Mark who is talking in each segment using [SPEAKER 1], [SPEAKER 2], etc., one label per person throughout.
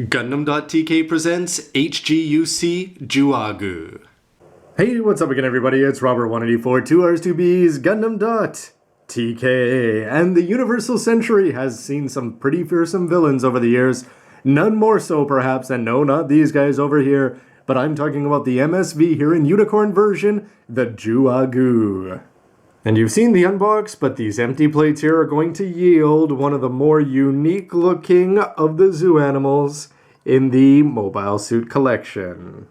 [SPEAKER 1] Gundam.tk presents HGUC Juaggu.
[SPEAKER 2] Hey, what's up again, everybody? It's Robert184, 2Rs2Bs, Gundam.tk, and the Universal Century has seen some pretty fearsome villains over the years. None more so, perhaps, and no, not these guys over here, but I'm talking about the MSV here in Unicorn version, the Juaggu. And you've seen the unbox, but these empty plates here are going to yield one of the more unique looking of the zoo animals in the Mobile Suit collection.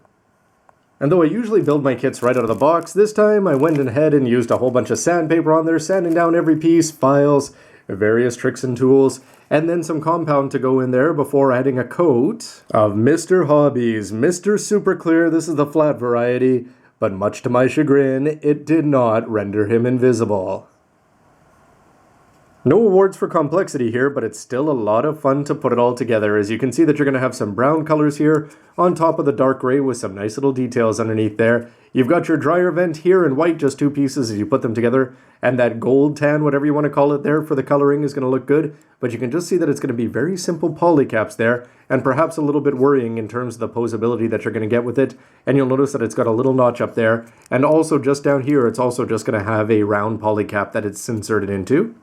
[SPEAKER 2] And though I usually build my kits right out of the box, this time I went ahead and used a whole bunch of sandpaper on there, sanding down every piece, files, various tricks and tools, and then some compound to go in there before adding a coat of Mr. Hobbies, Mr. Super Clear. This is the flat variety, but much to my chagrin, it did not render him invisible. No awards for complexity here, but it's still a lot of fun to put it all together. As you can see that you're going to have some brown colors here on top of the dark gray with some nice little details underneath there. You've got your dryer vent here in white, just two pieces as you put them together, and that gold tan, whatever you want to call it there for the coloring, is going to look good, but you can just see that it's going to be very simple polycaps there, and perhaps a little bit worrying in terms of the posability that you're going to get with it, and you'll notice that it's got a little notch up there, and also just down here it's also just going to have a round polycap that it's inserted into.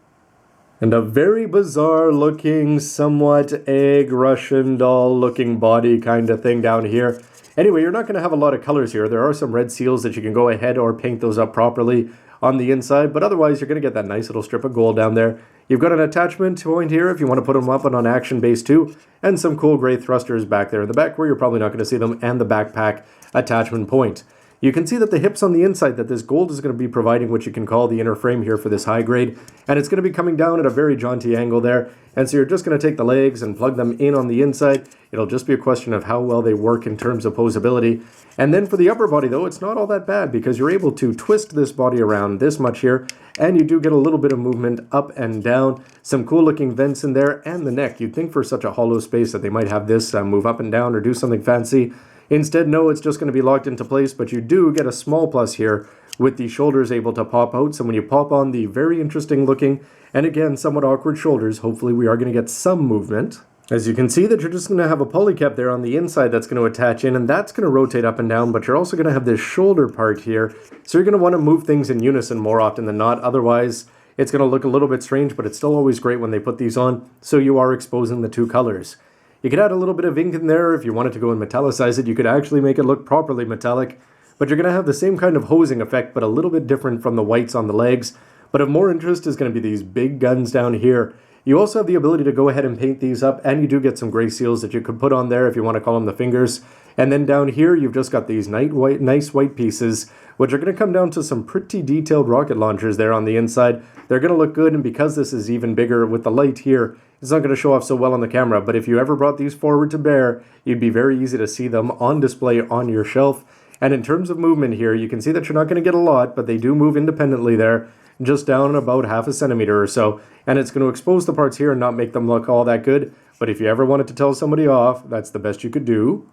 [SPEAKER 2] And a very bizarre looking, somewhat egg Russian doll looking body kind of thing down here. Anyway, you're not going to have a lot of colors here. There are some red seals that you can go ahead or paint those up properly on the inside, but otherwise you're going to get that nice little strip of gold down there. You've got an attachment point here if you want to put them up on action base too, and some cool gray thrusters back there in the back where you're probably not going to see them, and the backpack attachment point. You can see that the hips on the inside, that this gold is going to be providing what you can call the inner frame here for this high grade, and it's going to be coming down at a very jaunty angle there, and so you're just going to take the legs and plug them in on the inside. It'll just be a question of how well they work in terms of posability. And then for the upper body though, it's not all that bad because you're able to twist this body around this much here, and you do get a little bit of movement up and down, some cool looking vents in there, and the neck. You'd think for such a hollow space that they might have this move up and down or do something fancy. Instead, no, it's just going to be locked into place, but you do get a small plus here with the shoulders able to pop out. So when you pop on the very interesting looking, and again, somewhat awkward shoulders, hopefully we are going to get some movement. As you can see that you're just going to have a polycap there on the inside that's going to attach in, and that's going to rotate up and down, but you're also going to have this shoulder part here. So you're going to want to move things in unison more often than not. Otherwise, it's going to look a little bit strange, but it's still always great when they put these on. So you are exposing the two colors. You could add a little bit of ink in there if you wanted to go and metallicize it. You could actually make it look properly metallic, but you're going to have the same kind of hosing effect, but a little bit different from the whites on the legs. But of more interest is going to be these big guns down here. You also have the ability to go ahead and paint these up, and you do get some gray seals that you could put on there if you want to call them the fingers. And then down here, you've just got these nice white pieces, which are going to come down to some pretty detailed rocket launchers there on the inside. They're going to look good, and because this is even bigger with the light here, it's not going to show off so well on the camera, but if you ever brought these forward to bear, you'd be very easy to see them on display on your shelf. And in terms of movement here, you can see that you're not going to get a lot, but they do move independently there, just down about half a centimeter or so. And it's going to expose the parts here and not make them look all that good. But if you ever wanted to tell somebody off, that's the best you could do.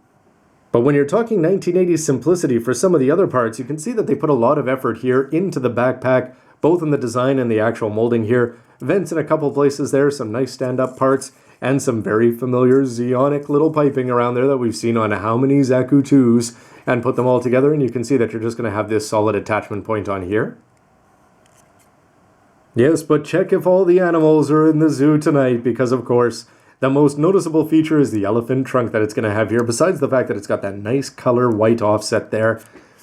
[SPEAKER 2] But when you're talking 1980s simplicity for some of the other parts, you can see that they put a lot of effort here into the backpack, both in the design and the actual molding here. Vents in a couple places there, some nice stand-up parts, and some very familiar Zeonic little piping around there that we've seen on how many Zaku 2s, and put them all together, and you can see that you're just going to have this solid attachment point on here. Yes, but check if all the animals are in the zoo tonight, because of course, the most noticeable feature is the elephant trunk that it's going to have here, besides the fact that it's got that nice color white offset there.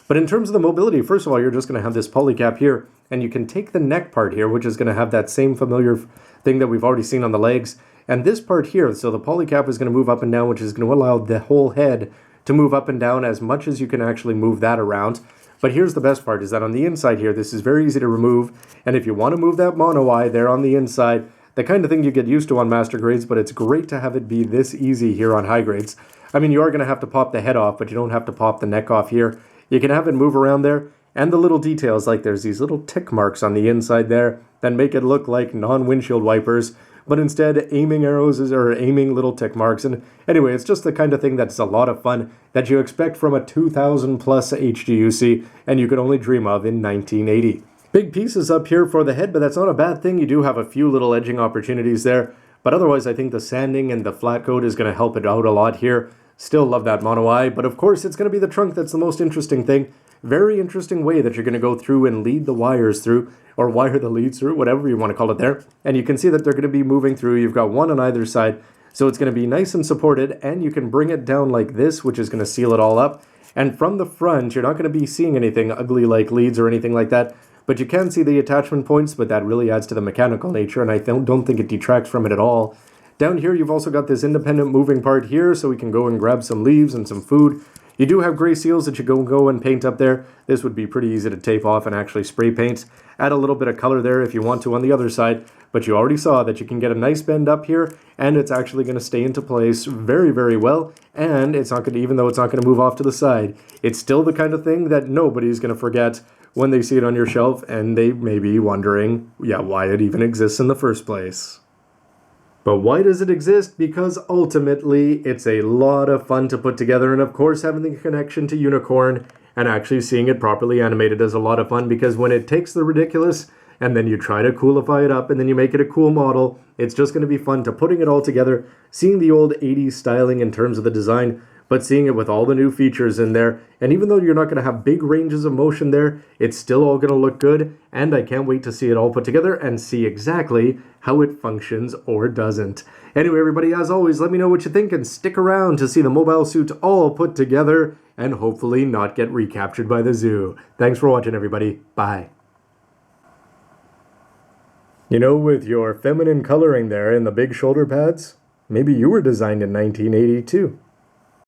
[SPEAKER 2] But in terms of the mobility, first of all, you're just going to have this polycap here, and you can take the neck part here, which is going to have that same familiar thing that we've already seen on the legs, and this part here, so the polycap is going to move up and down, which is going to allow the whole head to move up and down as much as you can actually move that around. But here's the best part, is that on the inside here, this is very easy to remove, and if you want to move that mono eye there on the inside, the kind of thing you get used to on master grades, but it's great to have it be this easy here on high grades. I mean, you are going to have to pop the head off, but you don't have to pop the neck off here. You can have it move around there, and the little details, like there's these little tick marks on the inside there that make it look like non-windshield wipers, but instead aiming arrows or aiming little tick marks. And anyway, it's just the kind of thing that's a lot of fun that you expect from a 2000 plus HGUC, and you could only dream of in 1980. Big pieces up here for the head, but that's not a bad thing. You do have a few little edging opportunities there, But otherwise, I think the sanding and the flat coat is going to help it out a lot here. Still love that mono eye, but of course it's going to be the trunk that's the most interesting thing. Very interesting way that you're going to go through and lead the wires through, or wire the leads through, whatever you want to call it there. And you can see that they're going to be moving through. You've got one on either side, so it's going to be nice and supported, and you can bring it down like this, which is going to seal it all up. And from the front, you're not going to be seeing anything ugly like leads or anything like that, but you can see the attachment points, but that really adds to the mechanical nature, and I don't think it detracts from it at all. Down here, you've also got this independent moving part here, so we can go and grab some leaves and some food. You do have gray seals that you go and paint up there. This would be pretty easy to tape off and actually spray paint. Add a little bit of color there if you want to on the other side, but you already saw that you can get a nice bend up here, and it's actually going to stay into place very, very well, and it's not going to, even though it's not going to move off to the side, it's still the kind of thing that nobody's going to forget when they see it on your shelf, and they may be wondering, yeah, why it even exists in the first place. But why does it exist? Because ultimately, it's a lot of fun to put together, and of course, having the connection to Unicorn and actually seeing it properly animated is a lot of fun, because when it takes the ridiculous and then you try to coolify it up and then you make it a cool model, it's just going to be fun to putting it all together, seeing the old 80s styling in terms of the design, but seeing it with all the new features in there. And even though you're not going to have big ranges of motion there, it's still all going to look good, and I can't wait to see it all put together and see exactly how it functions or doesn't. Anyway, everybody, as always, let me know what you think and stick around to see the mobile suit all put together and hopefully not get recaptured by the zoo. Thanks for watching, everybody. Bye. You know, with your feminine coloring there and the big shoulder pads, maybe you were designed in 1982.